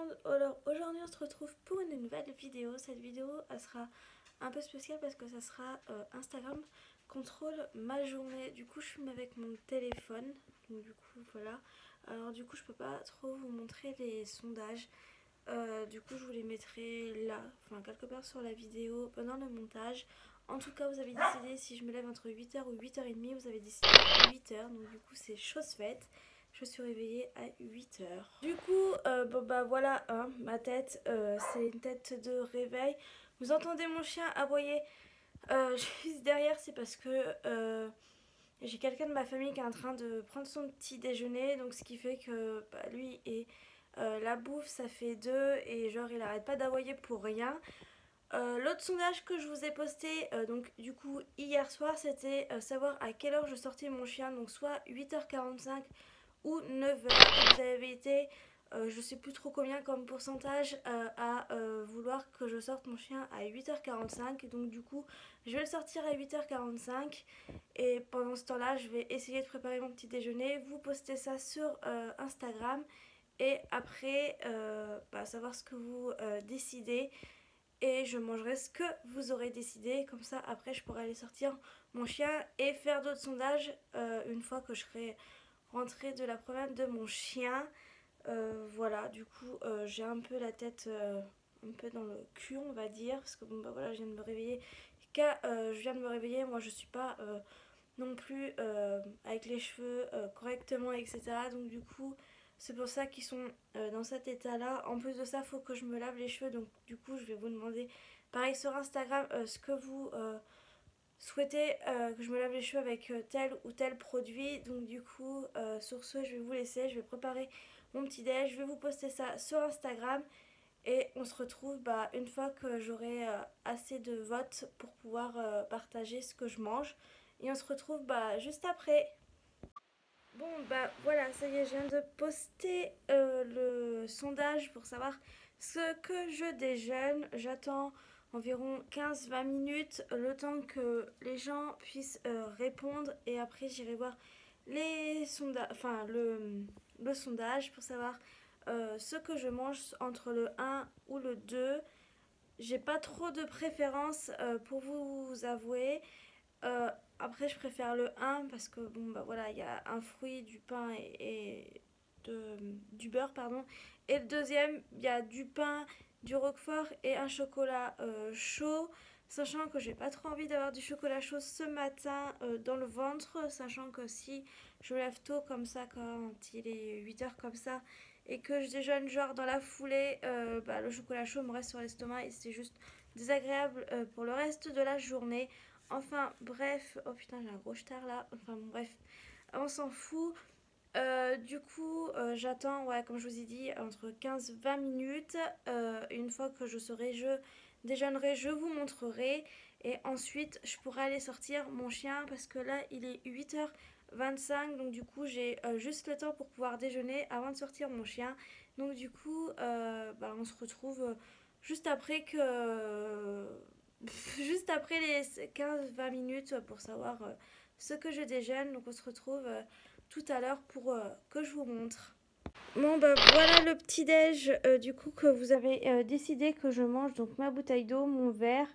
monde, alors aujourd'hui on se retrouve pour une nouvelle vidéo. Cette vidéo elle sera un peu spéciale parce que ça sera Instagram contrôle ma journée. Du coup je filme avec mon téléphone, donc du coup voilà. Alors du coup je peux pas trop vous montrer les sondages. Du coup je vous les mettrai là, enfin quelque part sur la vidéo pendant le montage. En tout cas vous avez décidé si je me lève entre 8h ou 8h30, vous avez décidé 8h, donc du coup c'est chose faite. Je suis réveillée à 8h. Du coup, bon bah voilà, hein, ma tête, c'est une tête de réveil. Vous entendez mon chien aboyer juste derrière, c'est parce que j'ai quelqu'un de ma famille qui est en train de prendre son petit déjeuner. Donc ce qui fait que bah, lui et la bouffe, ça fait deux. Et genre, il arrête pas d'aboyer pour rien. L'autre sondage que je vous ai posté, donc du coup hier soir, c'était savoir à quelle heure je sortais mon chien. Donc soit 8h45 ou 9h. Vous avez été, je sais plus trop combien comme pourcentage, à vouloir que je sorte mon chien à 8h45. Donc du coup, je vais le sortir à 8h45. Et pendant ce temps-là, je vais essayer de préparer mon petit déjeuner. Vous postez ça sur Instagram. Et après, savoir ce que vous décidez. Et je mangerai ce que vous aurez décidé. Comme ça, après, je pourrai aller sortir mon chien et faire d'autres sondages une fois que je serai rentrée de la promenade de mon chien. Voilà, du coup, j'ai un peu la tête un peu dans le cul, on va dire. Parce que bon, bah voilà, je viens de me réveiller. Je viens de me réveiller, moi je suis pas non plus avec les cheveux correctement, etc. Donc du coup, c'est pour ça qu'ils sont dans cet état-là. En plus de ça, il faut que je me lave les cheveux. Donc du coup, je vais vous demander, pareil sur Instagram, ce que vous souhaitez que je me lave les cheveux avec tel ou tel produit. Donc du coup, sur ce, je vais vous laisser. Je vais préparer mon petit déj. Je vais vous poster ça sur Instagram. Et on se retrouve une fois que j'aurai assez de votes pour pouvoir partager ce que je mange. Et on se retrouve juste après. Bon voilà, ça y est, je viens de poster le sondage pour savoir ce que je déjeune. J'attends environ 15-20 minutes, le temps que les gens puissent répondre. Et après j'irai voir les sondages, le sondage pour savoir ce que je mange entre le 1 ou le 2. J'ai pas trop de préférence pour vous avouer. Euh, Après, je préfère le 1 parce que bon, bah voilà, il y a un fruit, du pain et du beurre, pardon. Et le deuxième, il y a du pain, du roquefort et un chocolat chaud. Sachant que j'ai pas trop envie d'avoir du chocolat chaud ce matin dans le ventre. Sachant que si je me lève tôt comme ça, quand il est 8h comme ça, et que je déjeune genre dans la foulée, le chocolat chaud me reste sur l'estomac et c'est juste désagréable pour le reste de la journée. Enfin bref, oh putain j'ai un gros star là, enfin bon, bref, on s'en fout. Du coup j'attends, ouais, comme je vous ai dit, entre 15-20 minutes. Une fois que je serai, je déjeunerai, je vous montrerai. Et ensuite je pourrai aller sortir mon chien parce que là il est 8h25. Donc du coup j'ai juste le temps pour pouvoir déjeuner avant de sortir mon chien. Donc du coup on se retrouve juste après que juste après les 15-20 minutes pour savoir ce que je déjeune. Donc on se retrouve tout à l'heure pour que je vous montre. Bon voilà le petit déj du coup que vous avez décidé que je mange. Donc ma bouteille d'eau, mon verre,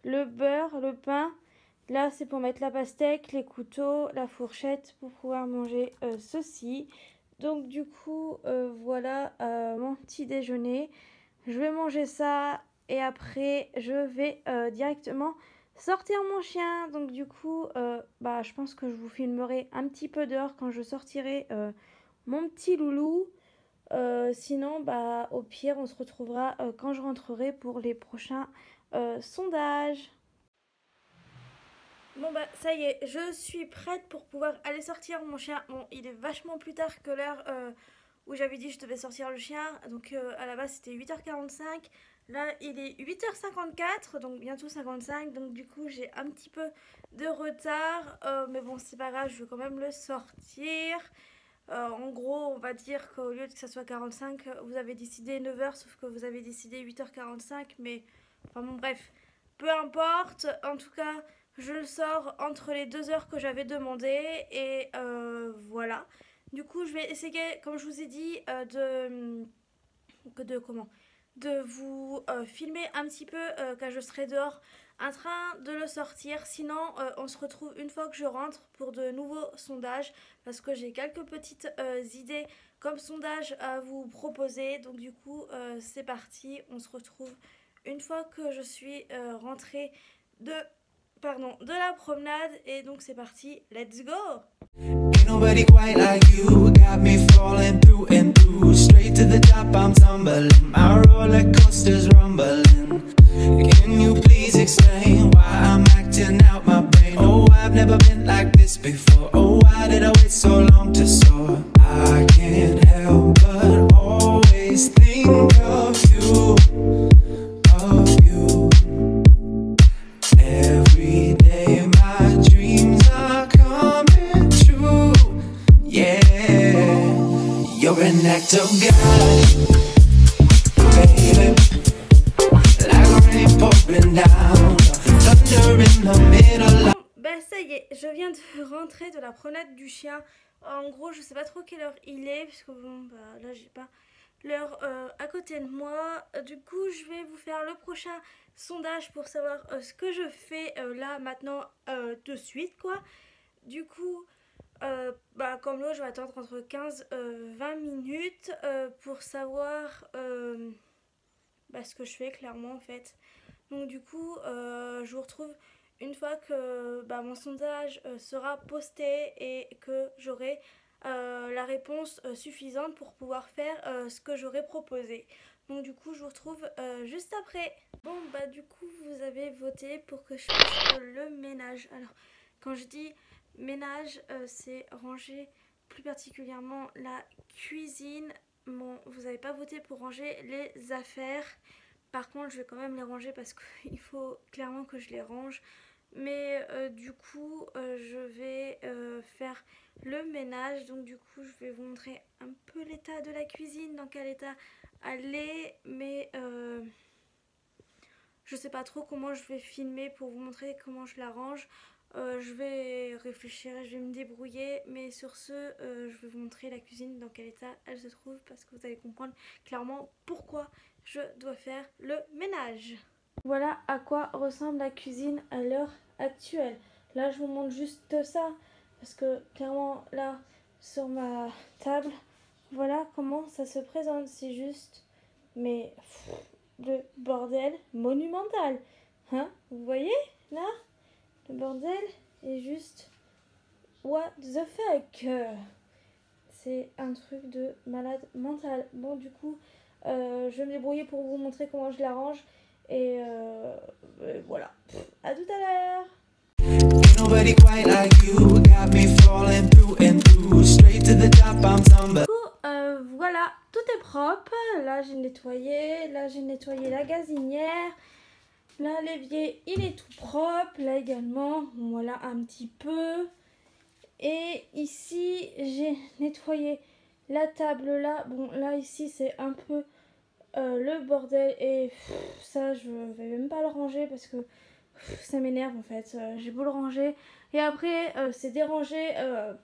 le beurre, le pain. Là c'est pour mettre la pastèque, les couteaux, la fourchette pour pouvoir manger ceci. Donc du coup voilà mon petit déjeuner. Je vais manger ça et après je vais directement sortir mon chien. Donc du coup je pense que je vous filmerai un petit peu dehors quand je sortirai mon petit loulou. Sinon au pire on se retrouvera quand je rentrerai pour les prochains sondages. Bon ça y est, je suis prête pour pouvoir aller sortir mon chien. Bon, il est vachement plus tard que l'heure où j'avais dit que je devais sortir le chien. Donc à la base c'était 8h45. Là il est 8h54, donc bientôt 55. Donc du coup j'ai un petit peu de retard. Mais bon c'est pas grave, je veux quand même le sortir. En gros on va dire qu'au lieu que ça soit 45, vous avez décidé 9h, sauf que vous avez décidé 8h45. Mais enfin bon bref, peu importe. En tout cas je le sors entre les 2 heures que j'avais demandé. Et voilà. Du coup, je vais essayer, comme je vous ai dit, de vous filmer un petit peu quand je serai dehors en train de le sortir. Sinon on se retrouve une fois que je rentre pour de nouveaux sondages, parce que j'ai quelques petites idées comme sondage à vous proposer. Donc du coup c'est parti, on se retrouve une fois que je suis rentrée de la promenade. Et donc c'est parti, let's go. Nobody quite like you, got me falling through and through. Straight to the top, I'm tumbling. My roller coaster's rumbling. Can you please explain why I'm acting out my brain? Oh, I've never been like this before. Oh, why did I wait so long to soar? I can't help but always think of you, of you. Every day my dreams are coming true. Yeah, you're an act of God, baby. Like rain pouring down, thunder in the middle. Bah ça y est, je viens de rentrer de la promenade du chien. En gros, je sais pas trop quelle heure il est, puisque bon, bah là j'ai pas l'heure à côté de moi. Du coup, je vais vous faire le prochain sondage pour savoir ce que je fais là maintenant de suite quoi. Du coup, bah comme l'eau, je vais attendre entre 15-20 minutes pour savoir bah, ce que je fais clairement en fait. Donc du coup, je vous retrouve une fois que bah, mon sondage sera posté et que j'aurai la réponse suffisante pour pouvoir faire ce que j'aurais proposé. Donc du coup, je vous retrouve juste après. Bon, bah du coup, vous avez voté pour que je fasse le ménage. Alors, quand je dis ménage, c'est ranger plus particulièrement la cuisine. Bon, vous n'avez pas voté pour ranger les affaires. Par contre, je vais quand même les ranger parce qu'il faut clairement que je les range. Mais du coup, je vais faire le ménage. Donc du coup, je vais vous montrer un peu l'état de la cuisine, dans quel état elle est. Mais je sais pas trop comment je vais filmer pour vous montrer comment je la range. Je vais réfléchir, je vais me débrouiller. Mais sur ce, je vais vous montrer la cuisine, dans quel état elle se trouve. Parce que vous allez comprendre clairement pourquoi je dois faire le ménage. Voilà à quoi ressemble la cuisine à l'heure actuelle. Là, je vous montre juste ça parce que clairement, là, sur ma table, voilà comment ça se présente. C'est juste, mais le bordel monumental. Hein? Vous voyez, là, le bordel est juste what the fuck. C'est un truc de malade mental. Bon, du coup, je vais me débrouiller pour vous montrer comment je l'arrange. Et voilà. À tout à l'heure. Nobody quite like you, got me falling through and through. Straight to the top, I'm tumbling. Du coup, voilà, tout est propre. Là, j'ai nettoyé. Là, j'ai nettoyé la gazinière. Là, l'évier, il est tout propre. Là également, voilà un petit peu. Et ici, j'ai nettoyé la table là. Bon, là, ici, c'est un peu le bordel. Et ça, je vais même pas le ranger parce que ça m'énerve en fait. J'ai beau le ranger. Et après, c'est dérangé.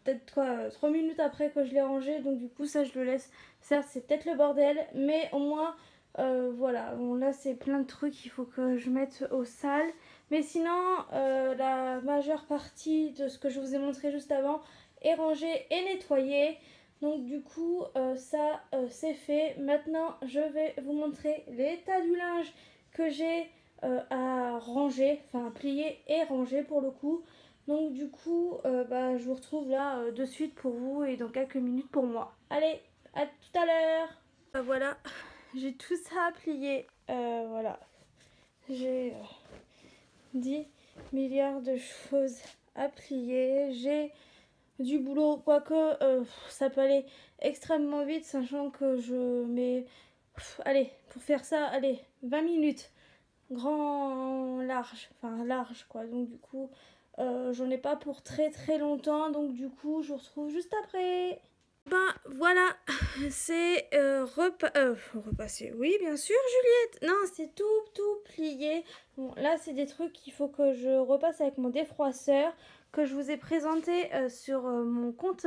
Peut-être quoi, 3 minutes après que je l'ai rangé. Donc, du coup, ça, je le laisse. Certes, c'est peut-être le bordel. Mais au moins, voilà. Bon, là, c'est plein de trucs. Il faut que je mette au sale. Mais sinon, la majeure partie de ce que je vous ai montré juste avant est rangée et nettoyée. Donc du coup, ça c'est fait. Maintenant, je vais vous montrer l'état du linge que j'ai à ranger, enfin à plier et ranger pour le coup. Donc du coup, bah, je vous retrouve là de suite pour vous et dans quelques minutes pour moi. Allez, à tout à l'heure. Voilà, j'ai tout ça à plier. Voilà, j'ai 10 milliards de choses à plier. J'ai du boulot, quoique ça peut aller extrêmement vite, sachant que je mets, allez, pour faire ça, allez, 20 minutes, grand, large, enfin large quoi. Donc du coup, j'en ai pas pour très très longtemps, donc du coup, je vous retrouve juste après. Ben voilà, c'est repassé. Oui, bien sûr, Juliette. Non, c'est tout plié. Bon, là, c'est des trucs qu'il faut que je repasse avec mon défroisseur. que je vous ai présenté sur mon compte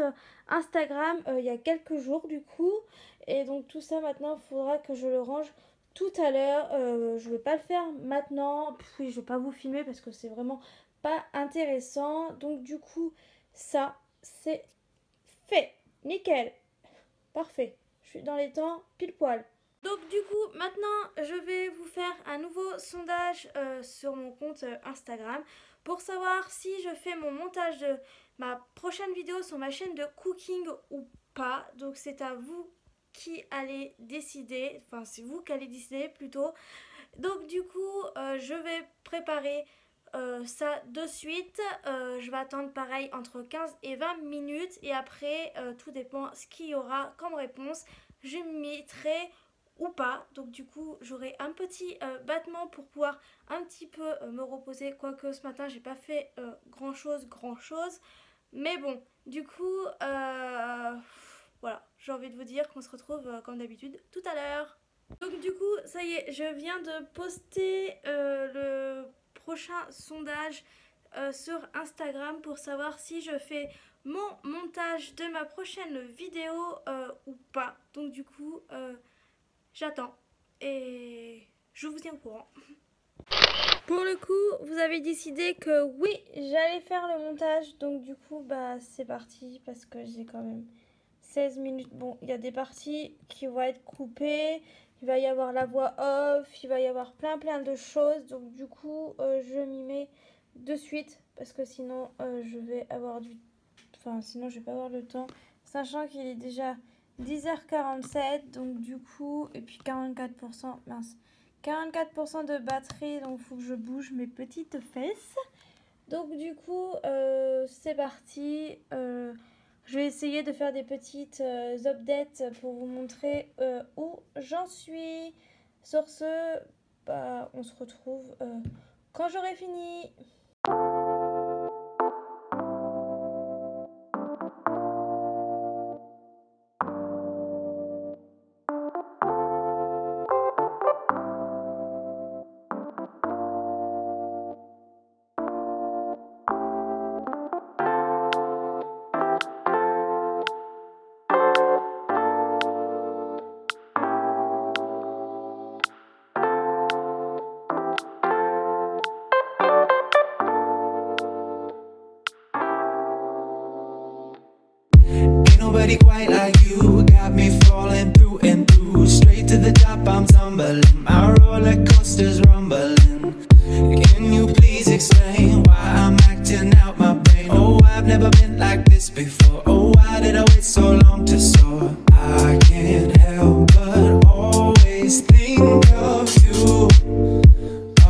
Instagram il y a quelques jours du coup. Et donc tout ça maintenant, il faudra que je le range tout à l'heure. Je ne vais pas le faire maintenant. Puis je ne vais pas vous filmer parce que c'est vraiment pas intéressant. Donc du coup, ça, c'est fait. Nickel. Parfait. Je suis dans les temps pile poil. Donc du coup, maintenant, je vais vous faire un nouveau sondage sur mon compte Instagram pour savoir si je fais mon montage de ma prochaine vidéo sur ma chaîne de cooking ou pas. Donc c'est à vous qui allez décider, enfin c'est vous qui allez décider plutôt. Donc du coup, je vais préparer ça de suite. Je vais attendre pareil entre 15 et 20 minutes et après, tout dépend ce qu'il y aura comme réponse. Je mettrai ou pas, donc du coup j'aurai un petit battement pour pouvoir un petit peu me reposer, quoique ce matin j'ai pas fait grand chose, mais bon, du coup voilà, j'ai envie de vous dire qu'on se retrouve comme d'habitude tout à l'heure. Donc du coup ça y est, je viens de poster le prochain sondage sur Instagram pour savoir si je fais mon montage de ma prochaine vidéo ou pas. Donc du coup j'attends et je vous tiens au courant. Pour le coup, vous avez décidé que oui, j'allais faire le montage. Donc du coup, bah c'est parti parce que j'ai quand même 16 minutes. Bon, il y a des parties qui vont être coupées. Il va y avoir la voix off. Il va y avoir plein de choses. Donc du coup, je m'y mets de suite parce que sinon, je vais avoir sinon je vais pas avoir le temps. Sachant qu'il est déjà 10h47, donc du coup, et puis 44%, mince, 44% de batterie, donc il faut que je bouge mes petites fesses. Donc du coup, c'est parti. Je vais essayer de faire des petites updates pour vous montrer où j'en suis. Sur ce, bah, on se retrouve quand j'aurai fini. Nobody quite like you, got me falling through and through. Straight to the top, I'm tumbling, my roller coaster's rumbling. Can you please explain why I'm acting out my brain? Oh, I've never been like this before. Oh, why did I wait so long to soar? I can't help but always think of you,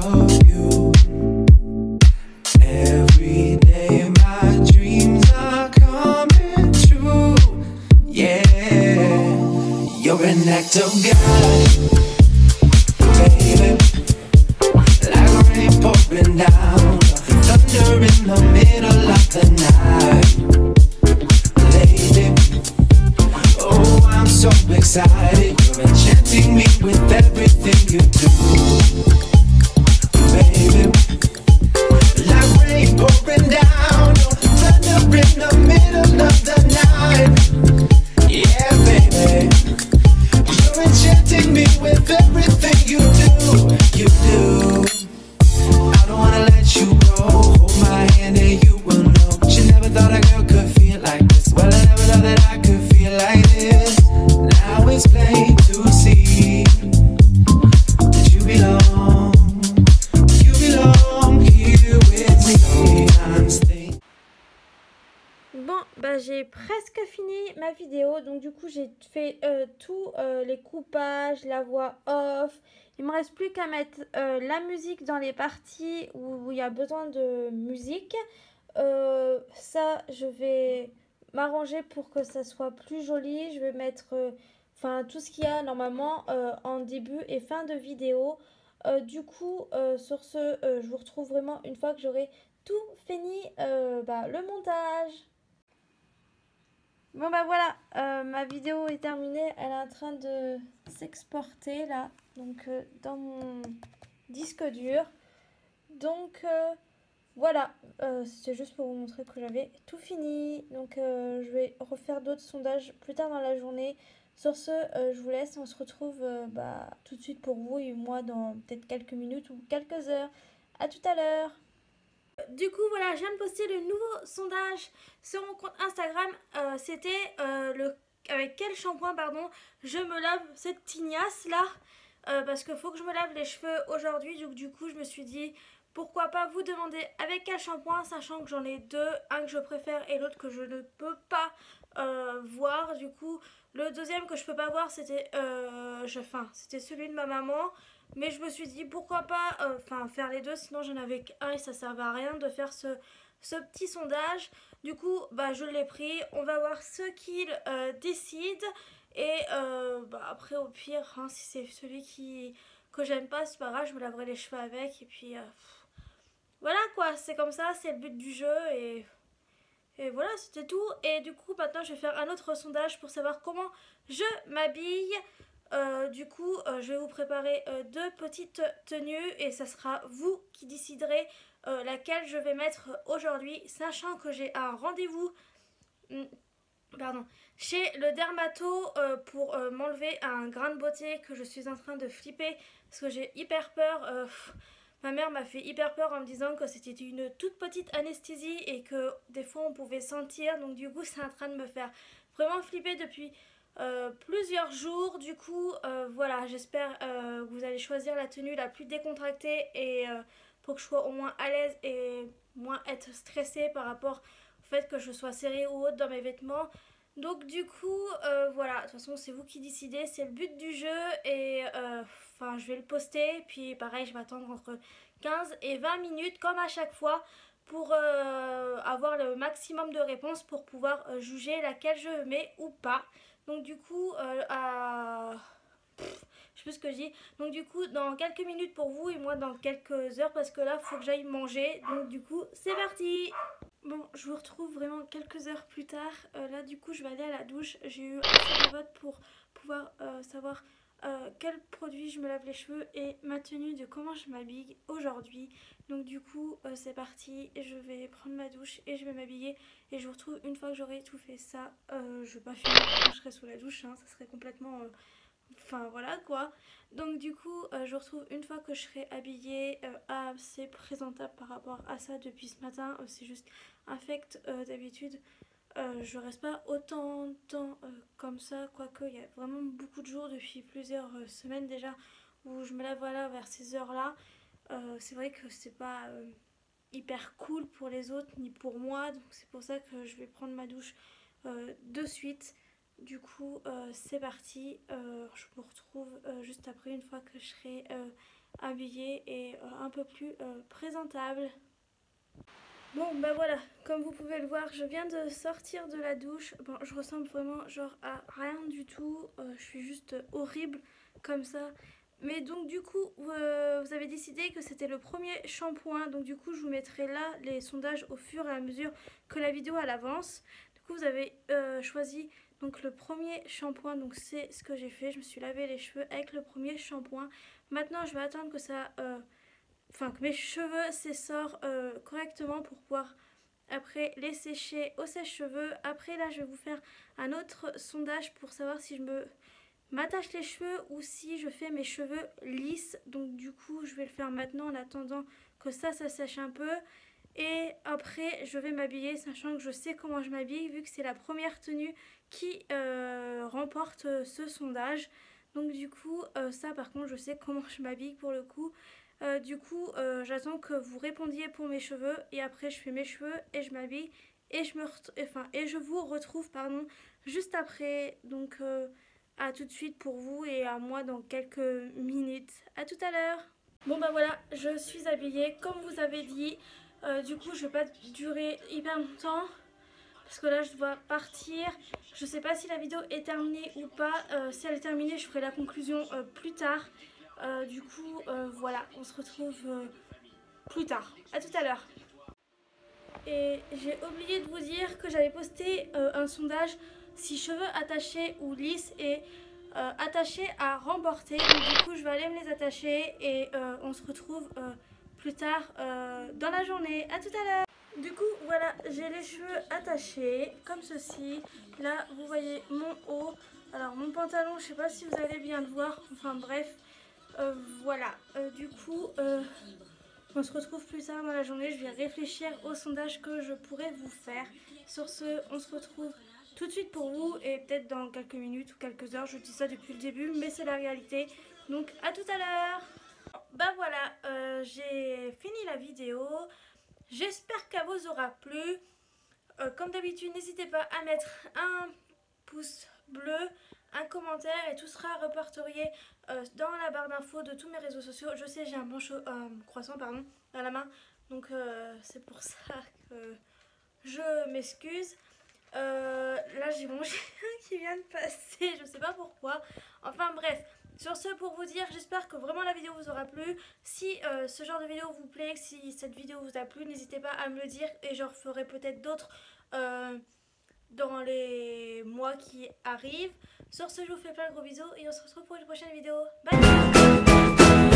of you. Every day my dreams are coming true. Yeah, you're an act of God, baby. Like rain pouring down, thunder in the middle of the night. Lady, oh, I'm so excited. You're enchanting me with everything you do, baby. Like rain pouring down, thunder in the middle of the night. Yeah, baby, you're enchanting me with everything you do, you do. I don't wanna let you go, hold my hand and you will know. But you never thought a girl could feel like this. Well, I never thought that I could feel like this. Now it's plain to see that you belong here with me. Bon, bah j'ai presque fini ma vidéo, donc du coup j'ai fait tous les coupages, la voix off. Il me reste plus qu'à mettre la musique dans les parties où il y a besoin de musique. Ça, je vais m'arranger pour que ça soit plus joli. Je vais mettre tout ce qu'il y a normalement en début et fin de vidéo. Du coup, sur ce, je vous retrouve vraiment une fois que j'aurai tout fini le montage. Bon bah voilà, ma vidéo est terminée, elle est en train de s'exporter là, donc dans mon disque dur. Donc Voilà, c'était juste pour vous montrer que j'avais tout fini. Donc je vais refaire d'autres sondages plus tard dans la journée. Sur ce, je vous laisse. On se retrouve tout de suite pour vous et moi dans peut-être quelques minutes ou quelques heures. À tout à l'heure. Du coup, voilà, je viens de poster le nouveau sondage sur mon compte Instagram. C'était avec quel shampoing, pardon, je me lave cette tignasse là. Parce qu'il faut que je me lave les cheveux aujourd'hui. Donc du coup, je me suis dit, pourquoi pas vous demander avec quel shampoing, sachant que j'en ai deux, un que je préfère et l'autre que je ne peux pas voir. Du coup, le deuxième que je peux pas voir, c'était c'était celui de ma maman. Mais je me suis dit pourquoi pas faire les deux, sinon j'en avais qu'un et ça servait à rien de faire ce petit sondage. Du coup, je l'ai pris. On va voir ce qu'il décide. Et après, au pire, hein, si c'est celui que j'aime pas, c'est pas grave, je me laverai les cheveux avec. Et puis voilà quoi, c'est comme ça, c'est le but du jeu. Et voilà, c'était tout. Et du coup, maintenant, je vais faire un autre sondage pour savoir comment je m'habille. Je vais vous préparer deux petites tenues et ça sera vous qui déciderez laquelle je vais mettre aujourd'hui, sachant que j'ai un rendez-vous chez le dermato pour m'enlever un grain de beauté que je suis en train de flipper parce que j'ai hyper peur. Ma mère m'a fait hyper peur en me disant que c'était une toute petite anesthésie et que des fois on pouvait sentir, donc du coup c'est en train de me faire vraiment flipper depuis plusieurs jours. Du coup voilà, j'espère que vous allez choisir la tenue la plus décontractée et pour que je sois au moins à l'aise et moins être stressée par rapport au fait que je sois serrée ou haute dans mes vêtements. Donc du coup voilà, de toute façon c'est vous qui décidez, c'est le but du jeu. Et je vais le poster, puis pareil je vais attendre entre 15 et 20 minutes comme à chaque fois pour avoir le maximum de réponses pour pouvoir juger laquelle je mets ou pas. Donc du coup, je sais plus ce que je dis. Donc du coup, dans quelques minutes pour vous et moi dans quelques heures parce que là, il faut que j'aille manger. Donc du coup, c'est parti. Bon, je vous retrouve vraiment quelques heures plus tard. Là, du coup, je vais aller à la douche. J'ai eu un vote pour pouvoir savoir quel produit je me lave les cheveux et ma tenue de comment je m'habille aujourd'hui. Donc du coup c'est parti, je vais prendre ma douche et je vais m'habiller et je vous retrouve une fois que j'aurai tout fait ça. Je vais pas filmer quand je serai sous la douche, hein, ça serait complètement voilà quoi. Donc du coup je vous retrouve une fois que je serai habillée assez présentable par rapport à ça depuis ce matin. C'est juste un fait d'habitude. Je reste pas autant de temps comme ça, quoique il y a vraiment beaucoup de jours depuis plusieurs semaines déjà où je me lave voilà, vers ces heures là. C'est vrai que c'est pas hyper cool pour les autres ni pour moi, donc c'est pour ça que je vais prendre ma douche de suite. Du coup c'est parti, je vous retrouve juste après une fois que je serai habillée et un peu plus présentable. Bon voilà, comme vous pouvez le voir, je viens de sortir de la douche. Bon, je ressemble vraiment genre à rien du tout, je suis juste horrible comme ça. Mais donc du coup, vous avez décidé que c'était le premier shampoing. Donc du coup, je vous mettrai là les sondages au fur et à mesure que la vidéo elle avance. Du coup, vous avez choisi donc le premier shampoing. Donc c'est ce que j'ai fait, je me suis lavé les cheveux avec le premier shampoing. Maintenant, je vais attendre que ça... que mes cheveux s'essorent correctement pour pouvoir après les sécher au sèche-cheveux. Après là je vais vous faire un autre sondage pour savoir si je m'attache les cheveux ou si je fais mes cheveux lisses. Donc du coup je vais le faire maintenant en attendant que ça sèche un peu. Et après je vais m'habiller, sachant que je sais comment je m'habille vu que c'est la première tenue qui remporte ce sondage. Donc du coup ça par contre je sais comment je m'habille pour le coup. J'attends que vous répondiez pour mes cheveux et après je fais mes cheveux et je m'habille et je vous retrouve juste après. Donc à tout de suite pour vous et à moi dans quelques minutes. À tout à l'heure. Bon voilà, je suis habillée comme vous avez dit. Du coup je vais pas durer hyper longtemps parce que là je dois partir. Je sais pas si la vidéo est terminée ou pas. Si elle est terminée, je ferai la conclusion plus tard. Voilà, on se retrouve plus tard. À tout à l'heure. Et j'ai oublié de vous dire que j'avais posté un sondage si cheveux attachés ou lisses et attachés à remporter. Donc du coup, je vais aller me les attacher et on se retrouve plus plus tard dans la journée. À tout à l'heure. Du coup voilà, j'ai les cheveux attachés comme ceci. Là vous voyez mon haut. Alors mon pantalon, je sais pas si vous allez bien le voir. Enfin bref, voilà. Du coup on se retrouve plus tard dans la journée. Je vais réfléchir au sondage que je pourrais vous faire. Sur ce, on se retrouve tout de suite pour vous et peut-être dans quelques minutes ou quelques heures. Je dis ça depuis le début, mais c'est la réalité. Donc à tout à l'heure. Bah voilà, j'ai fini la vidéo. J'espère qu'elle vous aura plu. Comme d'habitude, n'hésitez pas à mettre un pouce bleu, un commentaire et tout sera répertorié dans la barre d'infos de tous mes réseaux sociaux. Je sais, j'ai un bon croissant pardon, dans la main, donc c'est pour ça que je m'excuse. Là j'ai mon chien qui vient de passer, je sais pas pourquoi. Enfin bref, sur ce pour vous dire, j'espère que vraiment la vidéo vous aura plu. Si ce genre de vidéo vous plaît, si cette vidéo vous a plu, n'hésitez pas à me le dire et je referai peut-être d'autres dans les mois qui arrivent. Sur ce, je vous fais plein de gros bisous et on se retrouve pour une prochaine vidéo. Bye!